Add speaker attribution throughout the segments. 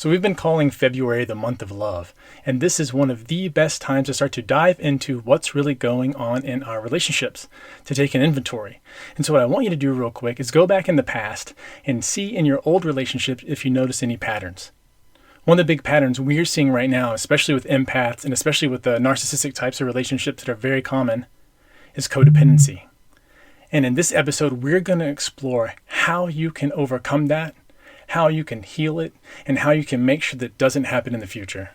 Speaker 1: So we've been calling February the month of love, and this is one of the best times to start to dive into what's really going on in our relationships, to take an inventory. And so what I want you to do real quick is go back in the past and see in your old relationships if you notice any patterns. One of the big patterns we're seeing right now, especially with empaths and especially with the narcissistic types of relationships that are very common, is codependency. And in this episode, we're going to explore how you can overcome that, how you can heal it, and how you can make sure that doesn't happen in the future.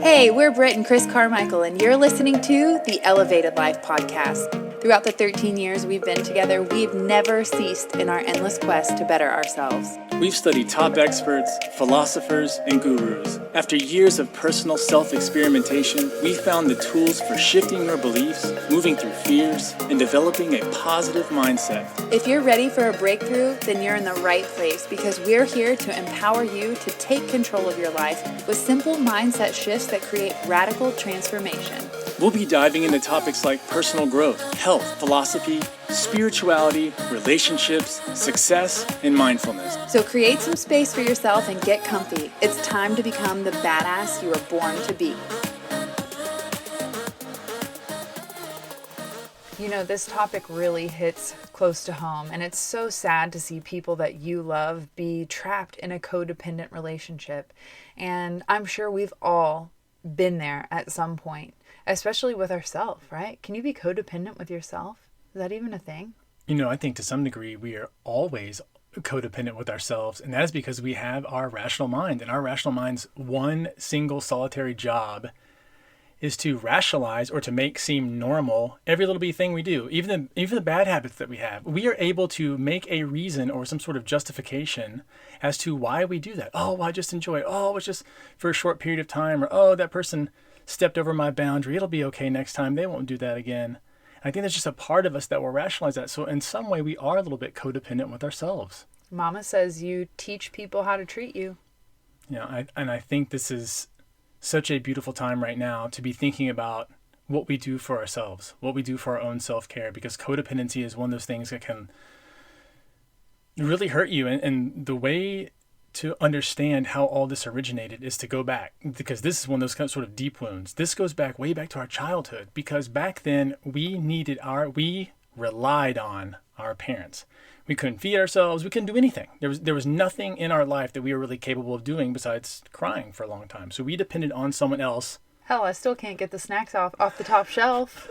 Speaker 2: Hey, we're Britt and Chris Carmichael, and you're listening to the Elevated Life Podcast. Throughout the 13 years we've been together, we've never ceased in our endless quest to better ourselves.
Speaker 1: We've studied top experts, philosophers, and gurus. After years of personal self-experimentation, we found the tools for shifting your beliefs, moving through fears, and developing a positive mindset.
Speaker 2: If you're ready for a breakthrough, then you're in the right place because we're here to empower you to take control of your life with simple mindset shifts that create radical transformation.
Speaker 1: We'll be diving into topics like personal growth, health, philosophy, spirituality, relationships, success, and mindfulness.
Speaker 2: So create some space for yourself and get comfy. It's time to become the badass you were born to be. You know, this topic really hits close to home, and it's so sad to see people that you love be trapped in a codependent relationship. And I'm sure we've all been there at some point, especially with ourselves, right? Can you be codependent with yourself? Is that even a thing?
Speaker 1: You know, I think to some degree we are always codependent with ourselves, and that is because we have our rational mind, and our rational mind's one single solitary job is to rationalize or to make seem normal every little bitty thing we do, even the bad habits that we have. We are able to make a reason or some sort of justification as to why we do that. Oh, well, I just enjoy it. Oh, it's just for a short period of time. Or, oh, that person stepped over my boundary. It'll be okay next time. They won't do that again. I think there's just a part of us that will rationalize that. So in some way, we are a little bit codependent with ourselves.
Speaker 2: Mama says you teach people how to treat you.
Speaker 1: Yeah, I think this is such a beautiful time right now to be thinking about what we do for ourselves, what we do for our own self-care, because codependency is one of those things that can really hurt you. And the way to understand how all this originated is to go back, because this is one of those kind of sort of deep wounds. This goes back way back to our childhood, because back then we relied on our parents. We couldn't feed ourselves. We couldn't do anything. There was nothing in our life that we were really capable of doing besides crying for a long time. So we depended on someone else.
Speaker 2: Hell, I still can't get the snacks off the top shelf.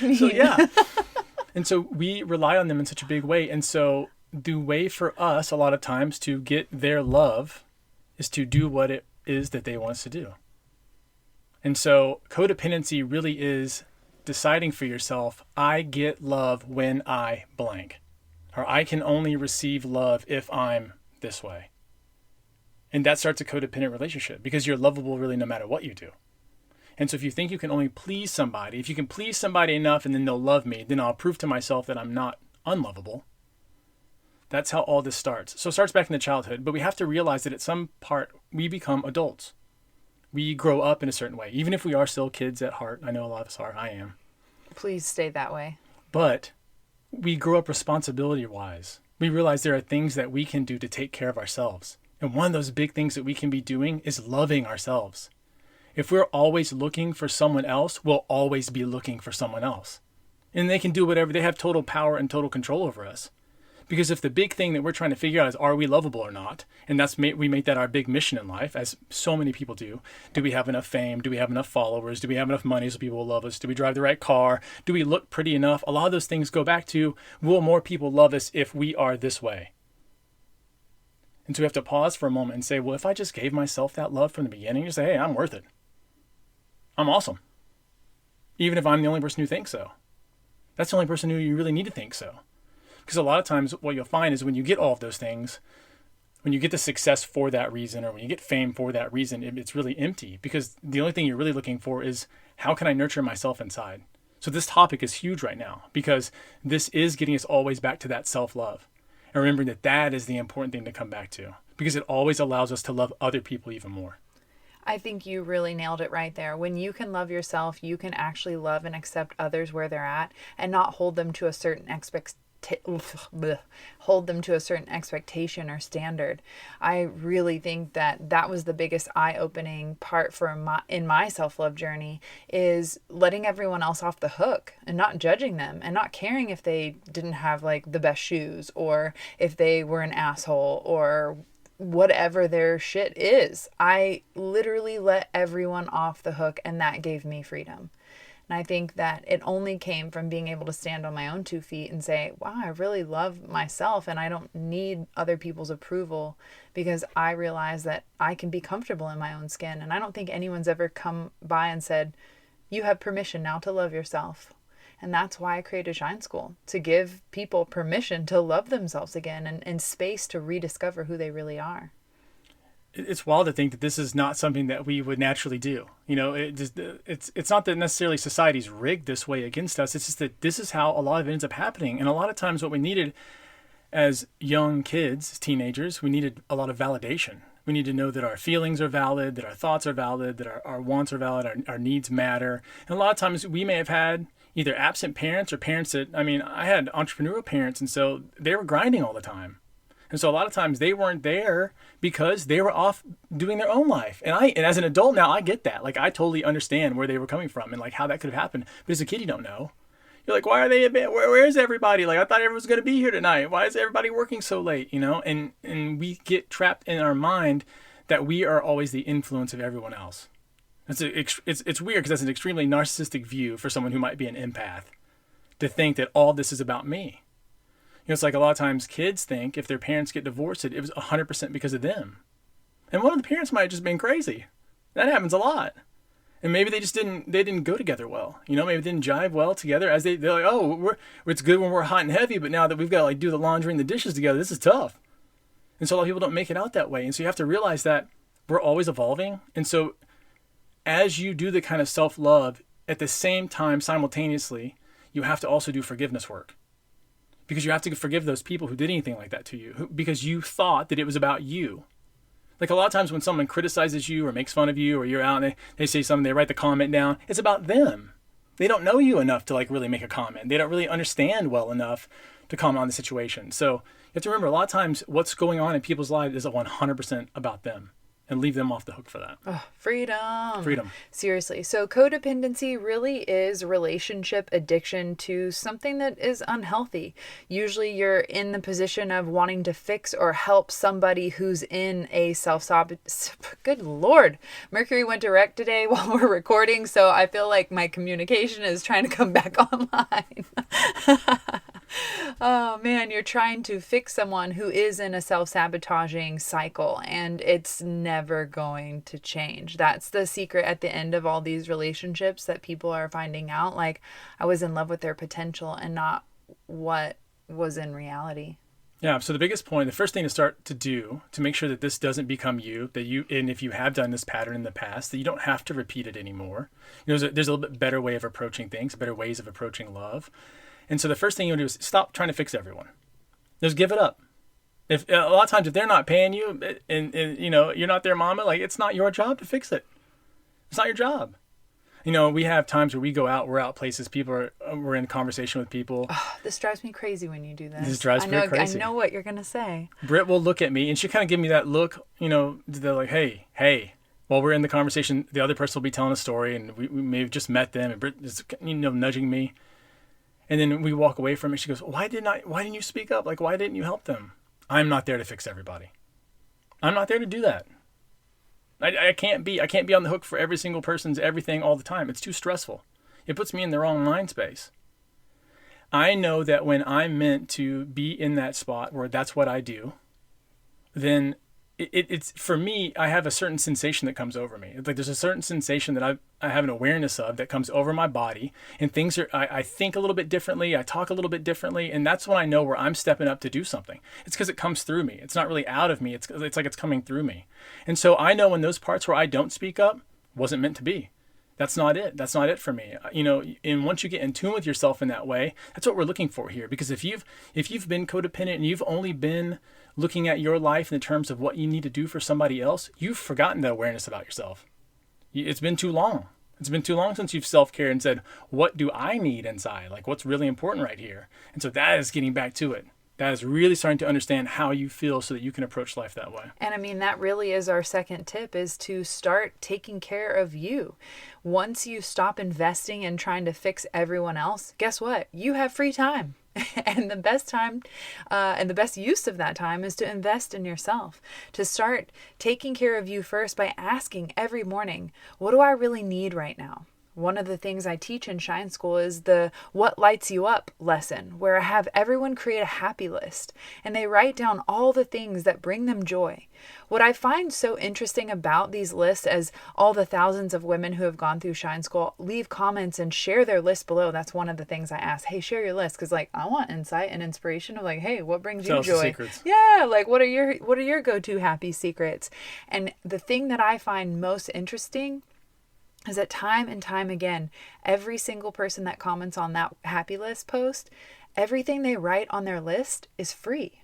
Speaker 1: So yeah. And so we rely on them in such a big way. And so the way for us a lot of times to get their love is to do what it is that they want us to do. And so codependency really is deciding for yourself, I get love when I blank. Or I can only receive love if I'm this way. And that starts a codependent relationship because you're lovable really no matter what you do. And so if you think you can only please somebody, if you can please somebody enough and then they'll love me, then I'll prove to myself that I'm not unlovable. That's how all this starts. So it starts back in the childhood, but we have to realize that at some part we become adults. We grow up in a certain way, even if we are still kids at heart. I know a lot of us are. I am.
Speaker 2: Please stay that way.
Speaker 1: But we grow up responsibility-wise. We realize there are things that we can do to take care of ourselves. And one of those big things that we can be doing is loving ourselves. If we're always looking for someone else, we'll always be looking for someone else. And they can do whatever. They have total power and total control over us. Because if the big thing that we're trying to figure out is, are we lovable or not? And we make that our big mission in life, as so many people do. Do we have enough fame? Do we have enough followers? Do we have enough money so people will love us? Do we drive the right car? Do we look pretty enough? A lot of those things go back to, will more people love us if we are this way? And so we have to pause for a moment and say, well, if I just gave myself that love from the beginning, just say, hey, I'm worth it. I'm awesome. Even if I'm the only person who thinks so. That's the only person who you really need to think so. Because a lot of times what you'll find is when you get all of those things, when you get the success for that reason, or when you get fame for that reason, it's really empty. Because the only thing you're really looking for is, how can I nurture myself inside? So this topic is huge right now, because this is getting us always back to that self-love. And remembering that that is the important thing to come back to, because it always allows us to love other people even more.
Speaker 2: I think you really nailed it right there. When you can love yourself, you can actually love and accept others where they're at and not hold them to a certain expectation hold them to a certain expectation or standard. I really think that that was the biggest eye-opening part in my self-love journey, is letting everyone else off the hook and not judging them and not caring if they didn't have like the best shoes or if they were an asshole or whatever their shit is. I literally let everyone off the hook, and that gave me freedom. And I think that it only came from being able to stand on my own 2 feet and say, wow, I really love myself and I don't need other people's approval, because I realize that I can be comfortable in my own skin. And I don't think anyone's ever come by and said, you have permission now to love yourself. And that's why I created Shine School, to give people permission to love themselves again and space to rediscover who they really are.
Speaker 1: It's wild to think that this is not something that we would naturally do. It's not that necessarily society's rigged this way against us. It's just that this is how a lot of it ends up happening. And a lot of times what we needed as young kids, as teenagers, we needed a lot of validation. We need to know that our feelings are valid, that our thoughts are valid, that our wants are valid, our needs matter. And a lot of times we may have had either absent parents or parents that, I had entrepreneurial parents, and so they were grinding all the time. And so a lot of times they weren't there because they were off doing their own life. And as an adult now, I get that. Like, I totally understand where they were coming from and like how that could have happened. But as a kid, you don't know. You're like, why are they, where is everybody? Like, I thought everyone was going to be here tonight. Why is everybody working so late? And we get trapped in our mind that we are always the influence of everyone else. It's weird because that's an extremely narcissistic view for someone who might be an empath, to think that all this is about me. It's like a lot of times kids think if their parents get divorced, it was 100% because of them. And one of the parents might have just been crazy. That happens a lot. And maybe they didn't go together well. Maybe they didn't jive well together, as they're like, oh, it's good when we're hot and heavy, but now that we've got to like do the laundry and the dishes together, this is tough. And so a lot of people don't make it out that way. And so you have to realize that we're always evolving. And so as you do the kind of self-love, at the same time, simultaneously, you have to also do forgiveness work. Because you have to forgive those people who did anything like that to you, because you thought that it was about you. Like a lot of times when someone criticizes you or makes fun of you, or you're out and they say something, they write the comment down, it's about them. They don't know you enough to like really make a comment. They don't really understand well enough to comment on the situation. So you have to remember, a lot of times what's going on in people's lives is 100% about them. And leave them off the hook for that.
Speaker 2: Oh, freedom.
Speaker 1: Freedom.
Speaker 2: Seriously. So codependency really is relationship addiction to something that is unhealthy. Usually you're in the position of wanting to fix or help somebody who's in a self-sabotage. Good Lord. Mercury went direct today while we're recording, so I feel like my communication is trying to come back online. Oh man, you're trying to fix someone who is in a self-sabotaging cycle, and it's never going to change. That's the secret at the end of all these relationships that people are finding out. Like, I was in love with their potential and not what was in reality.
Speaker 1: Yeah. So the first thing to start to do to make sure that this doesn't become you, and if you have done this pattern in the past, that you don't have to repeat it anymore. There's a little bit better way of approaching things, better ways of approaching love. And so the first thing you do is stop trying to fix everyone. Just give it up. If a lot of times if they're not paying you and you're not their mama, like, it's not your job to fix it. It's not your job. We have times where we're out places, we're in conversation with people.
Speaker 2: Oh, this drives me crazy when you do this.
Speaker 1: This drives me crazy.
Speaker 2: I know what you're going to say.
Speaker 1: Britt will look at me and she kind of give me that look, they're like, hey. While we're in the conversation, the other person will be telling a story and we may have just met them and Britt is, nudging me. And then we walk away from it. She goes, why didn't you speak up? Like, why didn't you help them? I'm not there to fix everybody. I'm not there to do that. I can't be on the hook for every single person's everything all the time. It's too stressful. It puts me in the wrong mind space. I know that when I'm meant to be in that spot where that's what I do, then it's for me, I have a certain sensation that comes over me. It's like there's a certain sensation that I have an awareness of that comes over my body, and things are, I think a little bit differently, I talk a little bit differently, and that's when I know where I'm stepping up to do something. It's because it comes through me. It's not really out of me. It's like it's coming through me. And so I know in those parts where I don't speak up, wasn't meant to be. That's not it. That's not it for me. And once you get in tune with yourself in that way, that's what we're looking for here. Because if you've been codependent and you've only been looking at your life in terms of what you need to do for somebody else, you've forgotten the awareness about yourself. It's been too long. It's been too long since you've self-cared and said, what do I need inside? Like, what's really important right here? And so that is getting back to it. That is really starting to understand how you feel so that you can approach life that way.
Speaker 2: And I mean, that really is our second tip, is to start taking care of you. Once you stop investing in trying to fix everyone else, guess what? You have free time. And the best time and the best use of that time is to invest in yourself, to start taking care of you first by asking every morning, what do I really need right now? One of the things I teach in Shine School is the What Lights You Up lesson, where I have everyone create a happy list and they write down all the things that bring them joy. What I find so interesting about these lists, as all the thousands of women who have gone through Shine School leave comments and share their list below. That's one of the things I ask. Hey, share your list, because like I want insight and inspiration of like, hey, what brings you joy?
Speaker 1: Secrets.
Speaker 2: Yeah, like what are your go-to happy secrets? And the thing that I find most interesting is that time and time again, every single person that comments on that happy list post, everything they write on their list is free.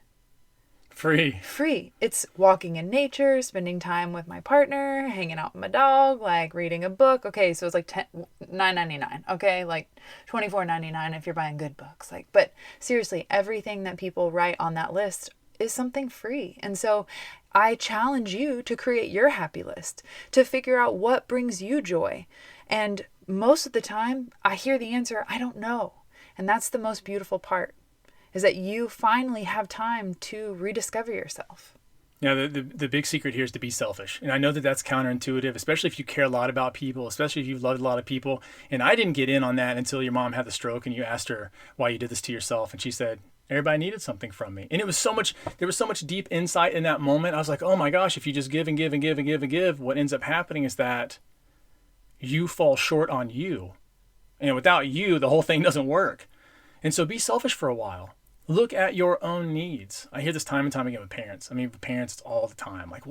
Speaker 2: Free. It's walking in nature, spending time with my partner, hanging out with my dog, like reading a book. Okay, so it's like $9.99. Okay, like $24.99 if you're buying good books. Like, but seriously, everything that people write on that list is something free. And so I challenge you to create your happy list, to figure out what brings you joy. And most of the time, I hear the answer, I don't know. And that's the most beautiful part, is that you finally have time to rediscover yourself.
Speaker 1: Yeah, the big secret here is to be selfish. And I know that that's counterintuitive, especially if you care a lot about people, especially if you've loved a lot of people. And I didn't get in on that until your mom had the stroke and you asked her why you did this to yourself. And she said, everybody needed something from me. And there was so much deep insight in that moment. I was like, oh my gosh, if you just give and give and give and give and give, what ends up happening is that you fall short on you. And without you, the whole thing doesn't work. And so be selfish for a while. Look at your own needs. I hear this time and time again with parents. I mean, with parents, it's all the time. Like,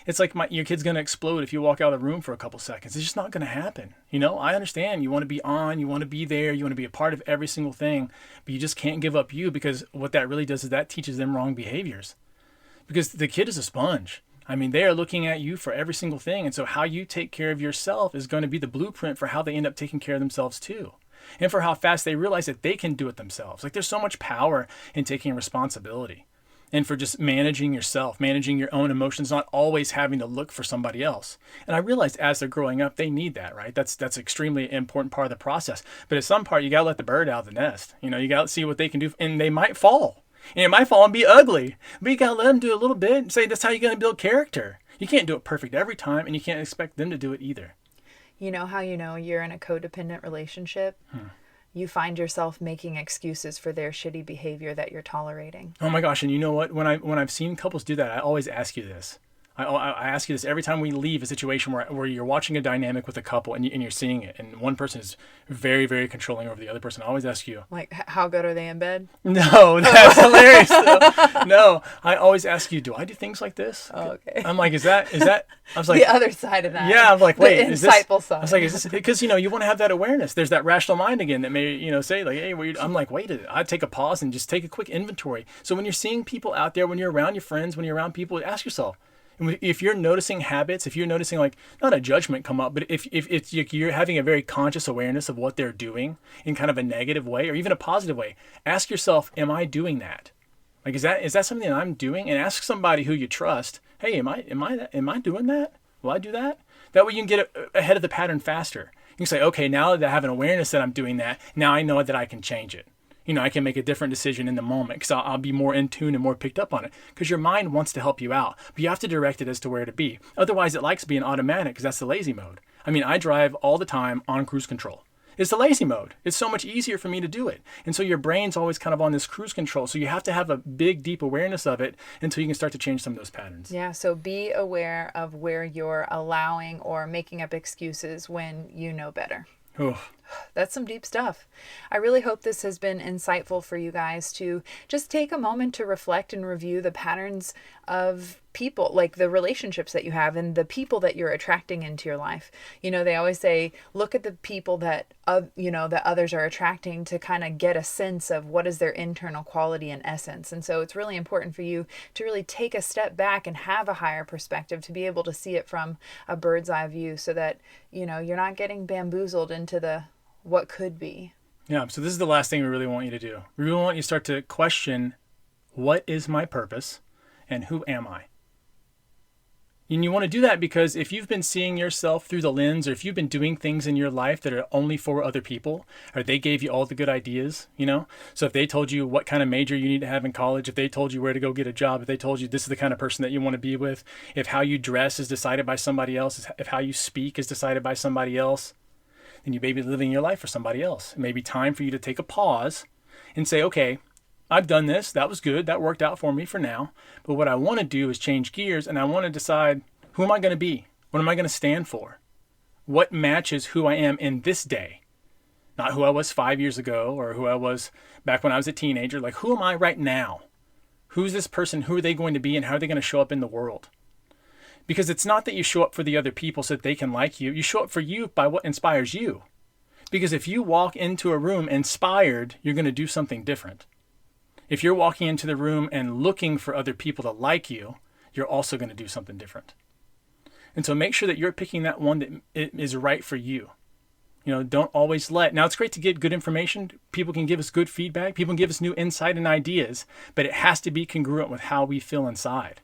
Speaker 1: it's like your kid's going to explode if you walk out of the room for a couple seconds. It's just not going to happen. You know, I understand you want to be on, you want to be there, you want to be a part of every single thing, but you just can't give up you, because what that really does is that teaches them wrong behaviors. Because the kid is a sponge. I mean, they are looking at you for every single thing. And so how you take care of yourself is going to be the blueprint for how they end up taking care of themselves too. And for how fast they realize that they can do it themselves. Like, there's so much power in taking responsibility, and for just managing yourself, managing your own emotions, not always having to look for somebody else. And I realized as they're growing up, they need that, right? That's extremely important part of the process. But at some part, you got to let the bird out of the nest. You know, you got to see what they can do, and they might fall. And it might fall and be ugly, but you got to let them do a little bit and say, that's how you're going to build character. You can't do it perfect every time, and you can't expect them to do it either.
Speaker 2: You know how you know you're in a codependent relationship? You find yourself making excuses for their shitty behavior that you're tolerating.
Speaker 1: Oh my gosh, and you know what? When I've seen couples do that, I always ask you this. I ask you this every time we leave a situation where you're watching a dynamic with a couple and you're seeing it, and one person is very, very controlling over the other person. I always ask you,
Speaker 2: like, how good are they in bed?
Speaker 1: No, that's hilarious. Though. No, I always ask you, do I do things like this?
Speaker 2: Oh, okay.
Speaker 1: I'm like, is that? I was like,
Speaker 2: the other side of that.
Speaker 1: Yeah, I'm like, wait,
Speaker 2: the
Speaker 1: is this?
Speaker 2: insightful side.
Speaker 1: I was like, is this? Because you want to have that awareness. There's that rational mind again that may say like, hey, I'm like, wait, I take a pause and just take a quick inventory. So when you're seeing people out there, when you're around your friends, when you're around people, ask yourself. If you're noticing habits, if you're noticing like not a judgment come up, but if you're having a very conscious awareness of what they're doing in kind of a negative way or even a positive way, ask yourself, am I doing that? Like, is that something that I'm doing? And ask somebody who you trust, hey, am I doing that? Will I do that? That way you can get ahead of the pattern faster. You can say, okay, now that I have an awareness that I'm doing that, now I know that I can change it. I can make a different decision in the moment because I'll be more in tune and more picked up on it, because your mind wants to help you out, but you have to direct it as to where to be. Otherwise, it likes being automatic because that's the lazy mode. I mean, I drive all the time on cruise control. It's the lazy mode. It's so much easier for me to do it. And so your brain's always kind of on this cruise control. So you have to have a big, deep awareness of it until you can start to change some of those patterns.
Speaker 2: Yeah, so be aware of where you're allowing or making up excuses when you know better.
Speaker 1: Oh.
Speaker 2: That's some deep stuff. I really hope this has been insightful for you guys to just take a moment to reflect and review the patterns of people, like the relationships that you have and the people that you're attracting into your life. You know, they always say, look at the people that, that others are attracting to kind of get a sense of what is their internal quality and essence. And so it's really important for you to really take a step back and have a higher perspective to be able to see it from a bird's eye view so that, you're not getting bamboozled into the what could be.
Speaker 1: Yeah. So this is the last thing we really want you to do. We really want you to start to question, what is my purpose and who am I? And you want to do that because if you've been seeing yourself through the lens, or if you've been doing things in your life that are only for other people, or they gave you all the good ideas, so if they told you what kind of major you need to have in college, if they told you where to go get a job, if they told you this is the kind of person that you want to be with, if how you dress is decided by somebody else, if how you speak is decided by somebody else, then you may be living your life for somebody else. It may be time for you to take a pause and say, okay, I've done this. That was good. That worked out for me for now. But what I want to do is change gears, and I want to decide, who am I going to be? What am I going to stand for? What matches who I am in this day? Not who I was 5 years ago or who I was back when I was a teenager. Like, who am I right now? Who's this person? Who are they going to be? And how are they going to show up in the world? Because it's not that you show up for the other people so that they can like you. You show up for you by what inspires you. Because if you walk into a room inspired, you're going to do something different. If you're walking into the room and looking for other people to like you, you're also going to do something different. And so make sure that you're picking that one that is right for you. Don't always now it's great to get good information. People can give us good feedback. People can give us new insight and ideas, but it has to be congruent with how we feel inside.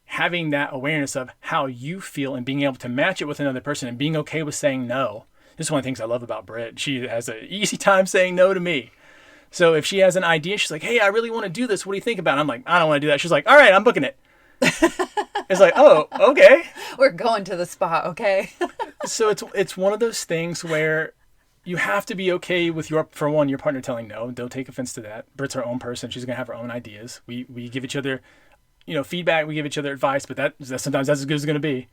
Speaker 1: Having that awareness of how you feel and being able to match it with another person and being okay with saying no. This is one of the things I love about Britt. She has an easy time saying no to me. So if she has an idea, she's like, hey, I really want to do this. What do you think about it? I'm like, I don't want to do that. She's like, all right, I'm booking it. It's like, oh, okay.
Speaker 2: We're going to the spa, okay?
Speaker 1: So it's one of those things where you have to be okay with your partner telling no. Don't take offense to that. Britt's her own person. She's going to have her own ideas. We give each other, feedback. We give each other advice, but that sometimes that's as good as it's going to be.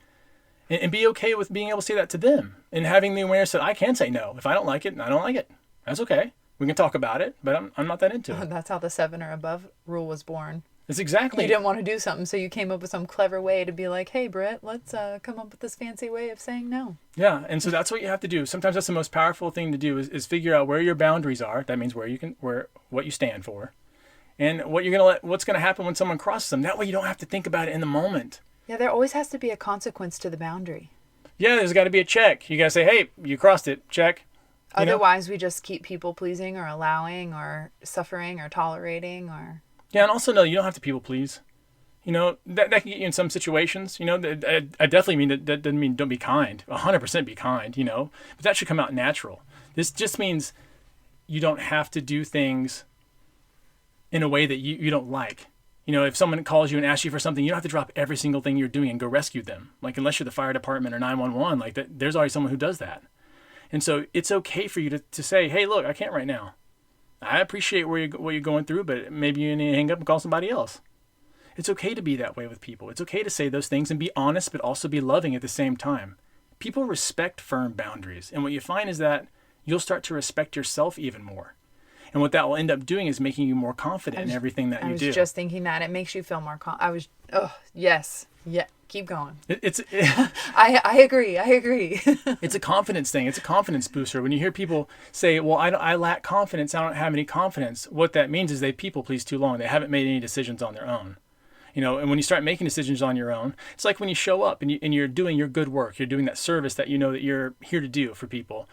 Speaker 1: And be okay with being able to say that to them and having the awareness that I can say no. If I don't like it, I don't like it. That's okay. We can talk about it, but I'm not that into it.
Speaker 2: That's how the 7 or above rule was born.
Speaker 1: It's exactly.
Speaker 2: You didn't want to do something, so you came up with some clever way to be like, hey, Britt, let's come up with this fancy way of saying no.
Speaker 1: Yeah, and so that's what you have to do. Sometimes that's the most powerful thing to do is figure out where your boundaries are. That means what you stand for, and what's going to happen when someone crosses them. That way you don't have to think about it in the moment.
Speaker 2: Yeah, there always has to be a consequence to the boundary.
Speaker 1: Yeah, there's got to be a check. You got to say, hey, you crossed it, check.
Speaker 2: Otherwise, we just keep people pleasing or allowing or suffering or tolerating or...
Speaker 1: Yeah, and also, no, you don't have to people please. That can get you in some situations. I definitely mean that doesn't mean don't be kind. 100% be kind, But that should come out natural. This just means you don't have to do things in a way that you don't like. If someone calls you and asks you for something, you don't have to drop every single thing you're doing and go rescue them. Like, unless you're the fire department or 911, like that, there's always someone who does that. And so it's okay for you to say, hey, look, I can't right now. I appreciate what you're going through, but maybe you need to hang up and call somebody else. It's okay to be that way with people. It's okay to say those things and be honest, but also be loving at the same time. People respect firm boundaries. And what you find is that you'll start to respect yourself even more. And what that will end up doing is making you more confident in everything that you do.
Speaker 2: I was just thinking that. It makes you feel more yes. Yeah. Keep going. I agree.
Speaker 1: It's a confidence thing. It's a confidence booster. When you hear people say, well, I lack confidence, I don't have any confidence, what that means is they people please too long. They haven't made any decisions on their own. And when you start making decisions on your own, it's like when you show up and you're doing your good work, you're doing that service that that you're here to do for people.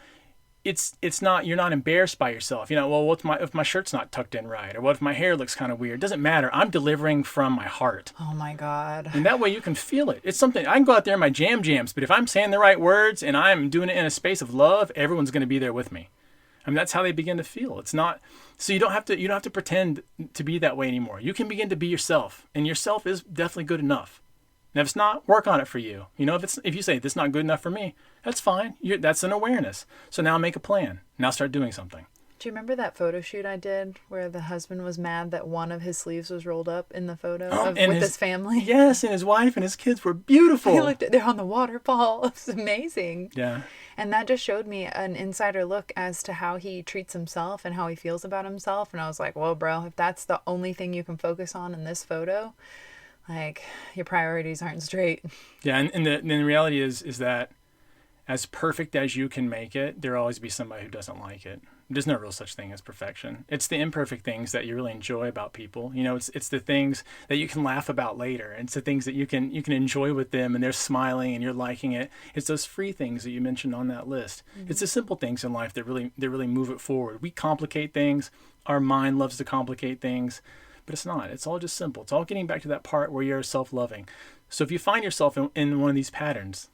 Speaker 1: It's not, you're not embarrassed by yourself. Well, what if my shirt's not tucked in right? Or what if my hair looks kind of weird? It doesn't matter. I'm delivering from my heart.
Speaker 2: Oh my God.
Speaker 1: And that way you can feel it. It's something, I can go out there in my jams, but if I'm saying the right words and I'm doing it in a space of love, everyone's going to be there with me. That's how they begin to feel. It's not, so you don't have to pretend to be that way anymore. You can begin to be yourself, and yourself is definitely good enough. And if it's not, work on it for you. If you say this is not good enough for me, that's fine. That's an awareness. So now make a plan. Now start doing something.
Speaker 2: Do you remember that photo shoot I did where the husband was mad that one of his sleeves was rolled up in the photo with his family?
Speaker 1: Yes, and his wife and his kids were beautiful.
Speaker 2: They're on the waterfall. It's amazing.
Speaker 1: Yeah.
Speaker 2: And that just showed me an insider look as to how he treats himself and how he feels about himself. And I was like, whoa, bro, if that's the only thing you can focus on in this photo, like, your priorities aren't straight.
Speaker 1: Yeah, and the reality is that as perfect as you can make it, there'll always be somebody who doesn't like it. There's no real such thing as perfection. It's the imperfect things that you really enjoy about people. You know, it's the things that you can laugh about later. It's the things that you can enjoy with them, and they're smiling and you're liking it. It's those free things that you mentioned on that list. Mm-hmm. It's the simple things in life that really move it forward. We complicate things. Our mind loves to complicate things, but it's not. It's all just simple. It's all getting back to that part where you're self-loving. So if you find yourself in one of these patterns,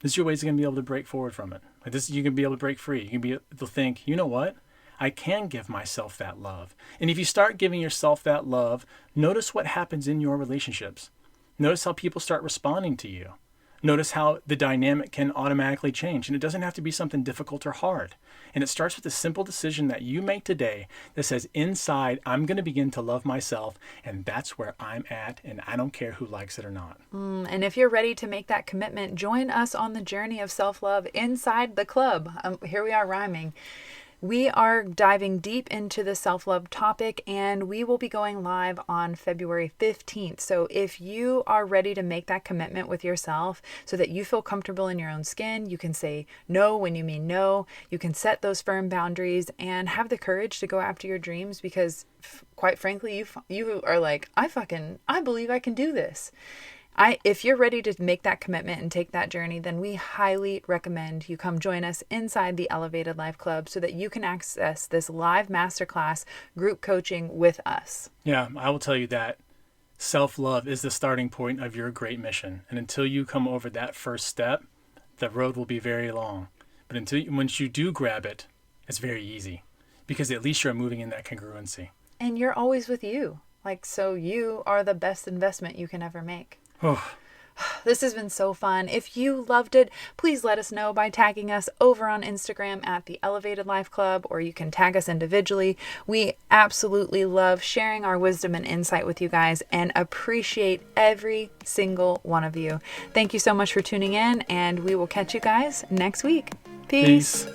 Speaker 1: this is your ways you're going to be able to break forward from it. Like this, you can be able to break free. You can be able to think, you know what? I can give myself that love. And if you start giving yourself that love, notice what happens in your relationships. Notice how people start responding to you. Notice how the dynamic can automatically change. And it doesn't have to be something difficult or hard. And it starts with a simple decision that you make today that says, inside, I'm going to begin to love myself. And that's where I'm at. And I don't care who likes it or not.
Speaker 2: And if you're ready to make that commitment, join us on the journey of self-love inside the club. Here we are rhyming. We are diving deep into the self-love topic, and we will be going live on February 15th. So if you are ready to make that commitment with yourself so that you feel comfortable in your own skin, you can say no when you mean no, you can set those firm boundaries and have the courage to go after your dreams because, quite frankly, you are like, I believe I can do this. If you're ready to make that commitment and take that journey, then we highly recommend you come join us inside the Elevated Life Club so that you can access this live masterclass group coaching with us.
Speaker 1: Yeah, I will tell you that self-love is the starting point of your great mission. And until you come over that first step, the road will be very long. But once you do grab it, it's very easy because at least you're moving in that congruency.
Speaker 2: And you're always with you. So you are the best investment you can ever make.
Speaker 1: Oh.
Speaker 2: This has been so fun. If you loved it, please let us know by tagging us over on Instagram at the Elevated Life Club, or you can tag us individually. We absolutely love sharing our wisdom and insight with you guys and appreciate every single one of you. Thank you so much for tuning in, and we will catch you guys next week. Peace.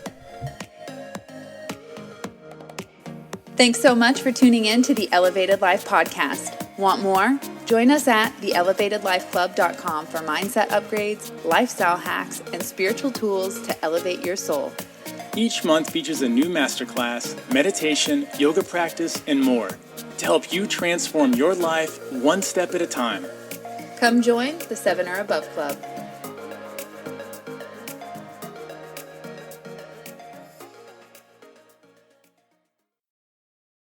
Speaker 2: Thanks so much for tuning in to the Elevated Life Podcast. Want more? Join us at theelevatedlifeclub.com for mindset upgrades, lifestyle hacks, and spiritual tools to elevate your soul.
Speaker 1: Each month features a new masterclass, meditation, yoga practice, and more to help you transform your life one step at a time.
Speaker 2: Come join the 7 or Above Club.